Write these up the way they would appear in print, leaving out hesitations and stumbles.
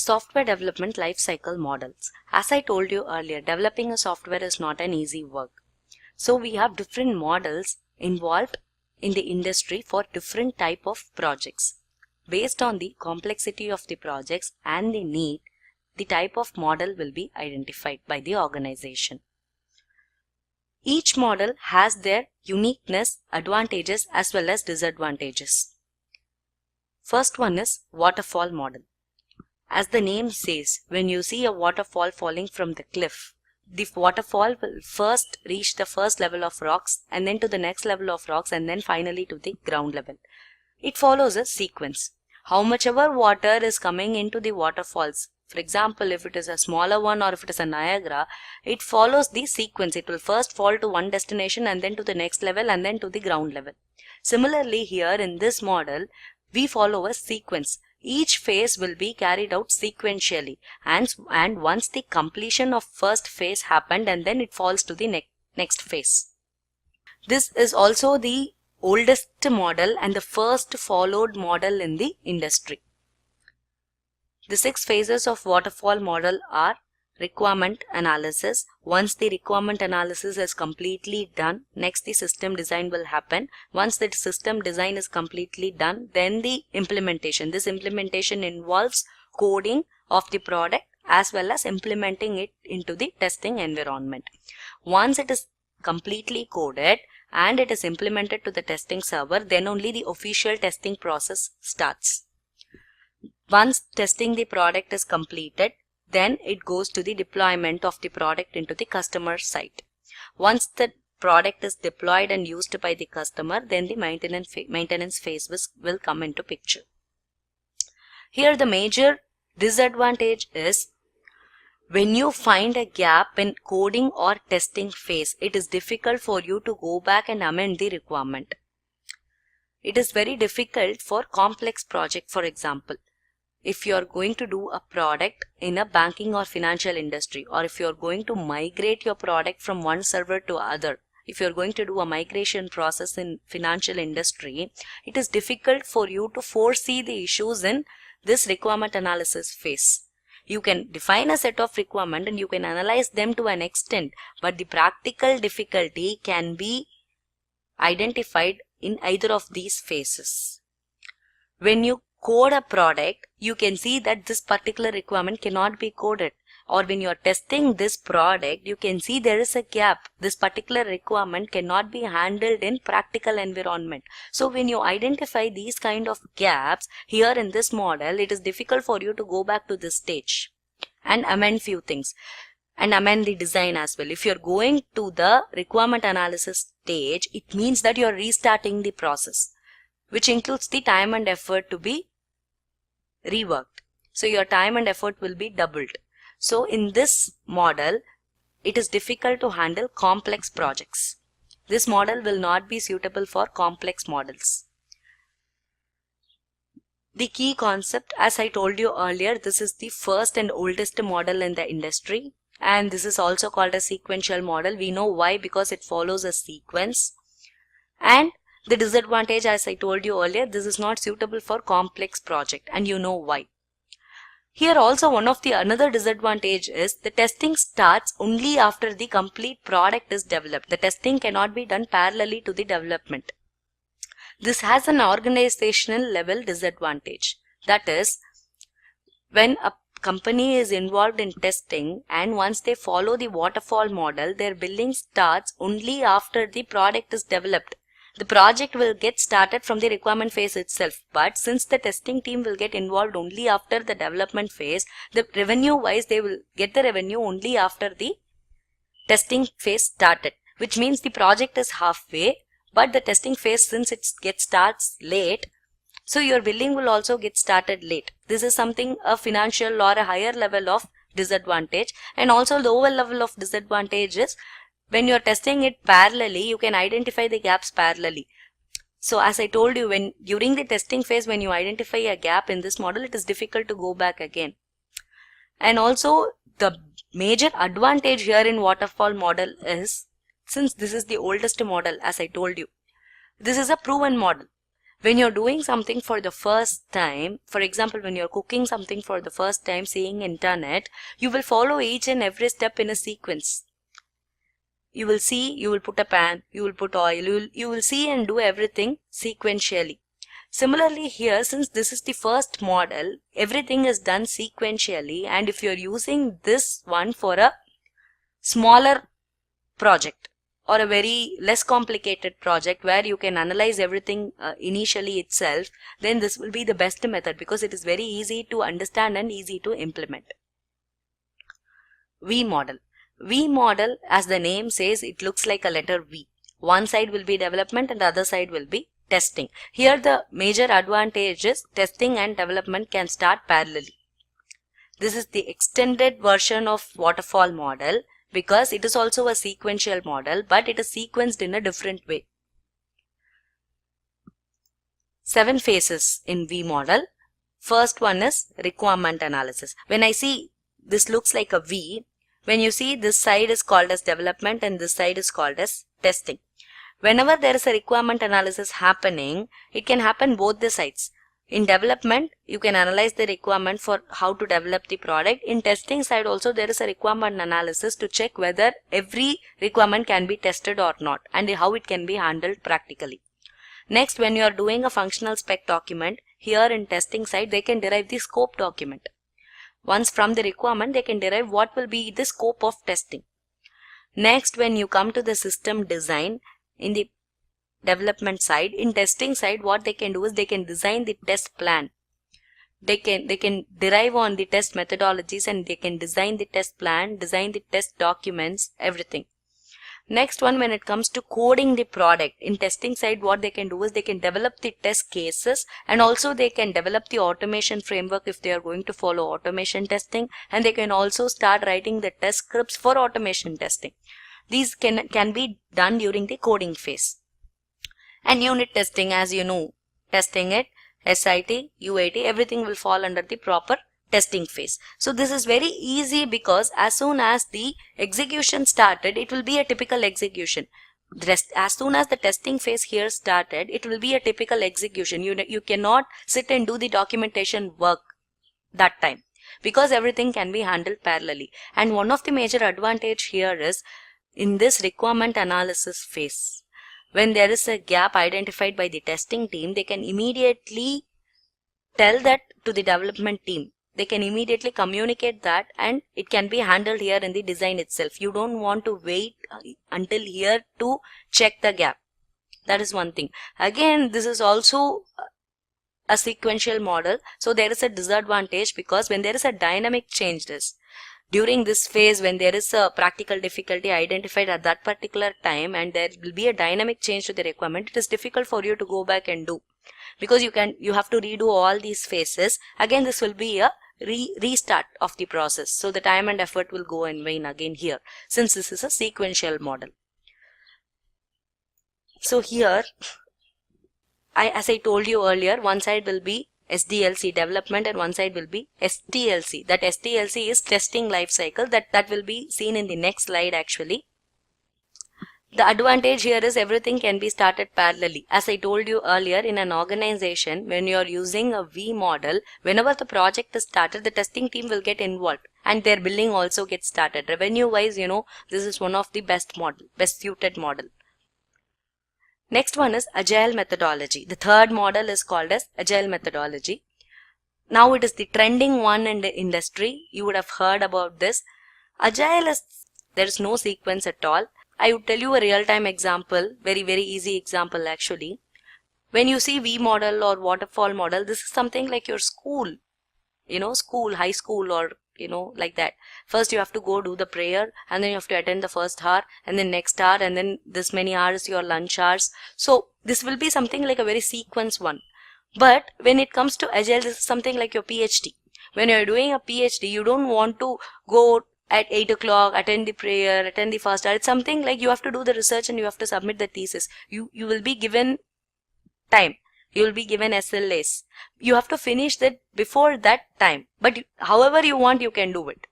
Software development lifecycle models. As I told you earlier, developing a software is not an easy work. So we have different models involved in the industry for different type of projects. Based on the complexity of the projects and the need, the type of model will be identified by the organization. Each model has their uniqueness, advantages as well as disadvantages. First one is waterfall model. As the name says, when you see a waterfall falling from the cliff, the waterfall will first reach the first level of rocks and then to the next level of rocks and then finally to the ground level. It follows a sequence. How much ever water is coming into the waterfalls, for example, if it is a smaller one or if it is a Niagara, it follows the sequence. It will first fall to one destination and then to the next level and then to the ground level. Similarly, here in this model, we follow a sequence. Each phase will be carried out sequentially and once the completion of first phase happened and then it falls to the next phase. This is also the oldest model and the first followed model in the industry. The 6 phases of waterfall model are requirement analysis. Once the requirement analysis is completely done, next the system design will happen. Once the system design is completely done, then the implementation. This implementation involves coding of the product as well as implementing it into the testing environment. Once it is completely coded and it is implemented to the testing server, then only the official testing process starts. Once testing the product is completed, then it goes to the deployment of the product into the customer site. Once the product is deployed and used by the customer, then the maintenance phase will come into picture. Here the major disadvantage is when you find a gap in coding or testing phase, it is difficult for you to go back and amend the requirement. It is very difficult for complex project. For example, if you are going to do a product in a banking or financial industry, or if you are going to migrate your product from one server to other, if you are going to do a migration process in financial industry, it is difficult for you to foresee the issues in this requirement analysis phase. You can define a set of requirements and you can analyze them to an extent, but the practical difficulty can be identified in either of these phases. When you code a product, you can see that this particular requirement cannot be coded. Or when you are testing this product, you can see there is a gap. This particular requirement cannot be handled in practical environment. So when you identify these kind of gaps here in this model, it is difficult for you to go back to this stage and amend few things and amend the design as well. If you are going to the requirement analysis stage, it means that you are restarting the process, which includes the time and effort to be reworked. So your time and effort will be doubled. So in this model, it is difficult to handle complex projects. This model will not be suitable for complex models. The key concept, as I told you earlier, this is the first and oldest model in the industry, and this is also called a sequential model. We know why, because it follows a sequence. And the disadvantage, as I told you earlier, this is not suitable for complex project, and you know why. Here also one of the another disadvantage is the testing starts only after the complete product is developed. The testing cannot be done parallelly to the development. This has an organizational level disadvantage. That is, when a company is involved in testing and once they follow the waterfall model, their billing starts only after the product is developed. The project will get started from the requirement phase itself, but since the testing team will get involved only after the development phase, the revenue wise they will get the revenue only after the testing phase started, which means the project is halfway, but the testing phase, since it starts late, so your billing will also get started late. This is something a financial or a higher level of disadvantage, and also lower level of disadvantage is when you are testing it parallelly, you can identify the gaps parallelly. So as I told you, when during the testing phase, when you identify a gap in this model, it is difficult to go back again. And also the major advantage here in waterfall model is, since this is the oldest model, as I told you, this is a proven model. When you're doing something for the first time, for example, when you're cooking something for the first time, seeing internet, you will follow each and every step in a sequence. You will see, you will put a pan, you will put oil, you will see and do everything sequentially. Similarly here, since this is the first model, everything is done sequentially, and if you're using this one for a smaller project or a very less complicated project where you can analyze everything initially itself, then this will be the best method because it is very easy to understand and easy to implement. V model. V model, as the name says, it looks like a letter V. One side will be development and the other side will be testing. Here the major advantage is testing and development can start parallelly. This is the extended version of waterfall model, because it is also a sequential model, but it is sequenced in a different way. 7 phases in V model. First one is requirement analysis. When I see this looks like a V, when you see this side is called as development and this side is called as testing. Whenever there is a requirement analysis happening, it can happen both the sides. In development, you can analyze the requirement for how to develop the product. In testing side also, there is a requirement analysis to check whether every requirement can be tested or not and how it can be handled practically. Next, when you are doing a functional spec document, here in testing side, they can derive the scope document. Once from the requirement, they can derive what will be the scope of testing. Next, when you come to the system design, in the development side, in testing side, what they can do is they can design the test plan. They can derive on the test methodologies and they can design the test plan, design the test documents, everything. Next one, when it comes to coding the product, in testing side, what they can do is they can develop the test cases and also they can develop the automation framework if they are going to follow automation testing, and they can also start writing the test scripts for automation testing. These can be done during the coding phase. And unit testing, as you know, testing it, SIT, UAT, everything will fall under the proper testing phase. So this is very easy because as soon as the execution started, it will be a typical execution. As soon as the testing phase here started, it will be a typical execution. You cannot sit and do the documentation work that time because everything can be handled parallelly. And one of the major advantage here is in this requirement analysis phase, when there is a gap identified by the testing team, they can immediately tell that to the development team. They can immediately communicate that and it can be handled here in the design itself. You don't want to wait until here to check the gap. That is one thing. Again, this is also a sequential model. So there is a disadvantage because when there is a dynamic change during this phase, when there is a practical difficulty identified at that particular time and there will be a dynamic change to the requirement, it is difficult for you to go back and do because you have to redo all these phases. Again, this will be a restart of the process. So the time and effort will go in vain again here since this is a sequential model. So here, as I told you earlier, one side will be SDLC development and one side will be SDLC. That SDLC is testing life cycle. That will be seen in the next slide actually. The advantage here is everything can be started parallelly. As I told you earlier, in an organization, when you are using a V model, whenever the project is started, the testing team will get involved and their billing also gets started. Revenue wise, this is one of the best suited model. Next one is Agile methodology. The third model is called as Agile methodology. Now it is the trending one in the industry. You would have heard about this. Agile there is no sequence at all. I would tell you a real-time example, very easy example actually. When you see V model or waterfall model, this is something like your school, high school or like that. First you have to go do the prayer and then you have to attend the first hour and then next hour and then this many hours your lunch hours. So this will be something like a very sequence one. But when it comes to Agile, this is something like your PhD. When you are doing a PhD, you don't want to go at 8 o'clock, attend the prayer, attend the first hour. It's something like you have to do the research and you have to submit the thesis. You will be given time. You will be given SLAs. You have to finish that before that time. But however you want, you can do it.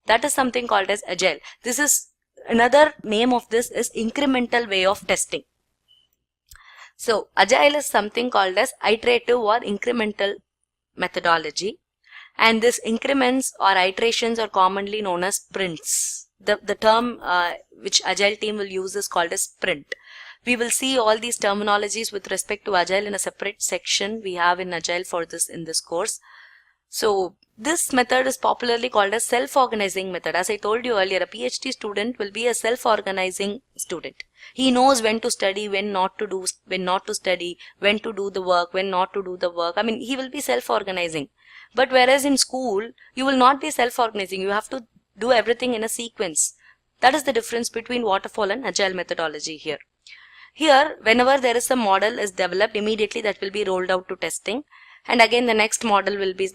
That is something called as Agile. This is another name of this is incremental way of testing. So Agile is something called as iterative or incremental methodology, and this increments or iterations are commonly known as sprints. The term which Agile team will use is called as sprint. We will see all these terminologies with respect to Agile in a separate section we have in Agile for this in this course. So this method is popularly called as self-organizing method. As I told you earlier, a PhD student will be a self-organizing student. He knows when to study, when not to study, when to do the work, when not to do the work. I mean, he will be self-organizing. But whereas in school, you will not be self-organizing. You have to do everything in a sequence. That is the difference between Waterfall and Agile methodology here. Here, whenever there is a model is developed, immediately that will be rolled out to testing. And again, the next module will be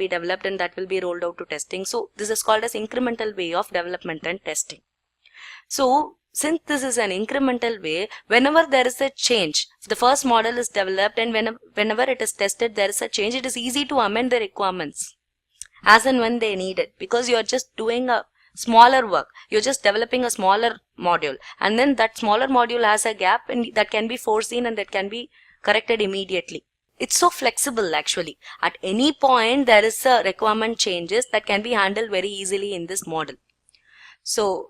developed and that will be rolled out to testing. So this is called as incremental way of development and testing. So since this is an incremental way, whenever there is a change, the first model is developed and whenever it is tested, there is a change, it is easy to amend the requirements as and when they need it, because you are just doing a smaller work. You're just developing a smaller module, and then that smaller module has a gap and that can be foreseen and that can be corrected immediately. It's so flexible actually. At any point there is a requirement changes that can be handled very easily in this model. So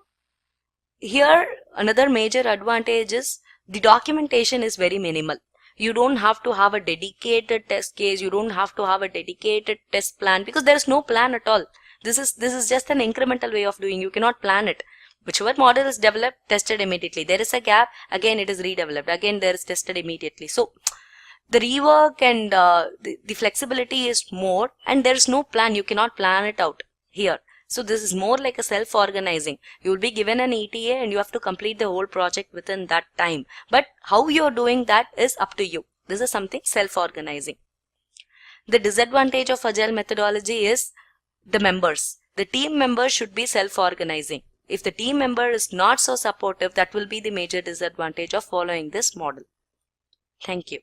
here another major advantage is the documentation is very minimal. You don't have to have a dedicated test case. You don't have to have a dedicated test plan because there is no plan at all. This is just an incremental way of doing. You cannot plan it. Whichever model is developed, tested immediately. There is a gap, again it is redeveloped. Again there is tested immediately. So the rework and the flexibility is more, and there is no plan. You cannot plan it out here. So this is more like a self-organizing. You will be given an ETA and you have to complete the whole project within that time. But how you are doing that is up to you. This is something self-organizing. The disadvantage of Agile methodology is the members. The team members should be self-organizing. If the team member is not so supportive, that will be the major disadvantage of following this model. Thank you.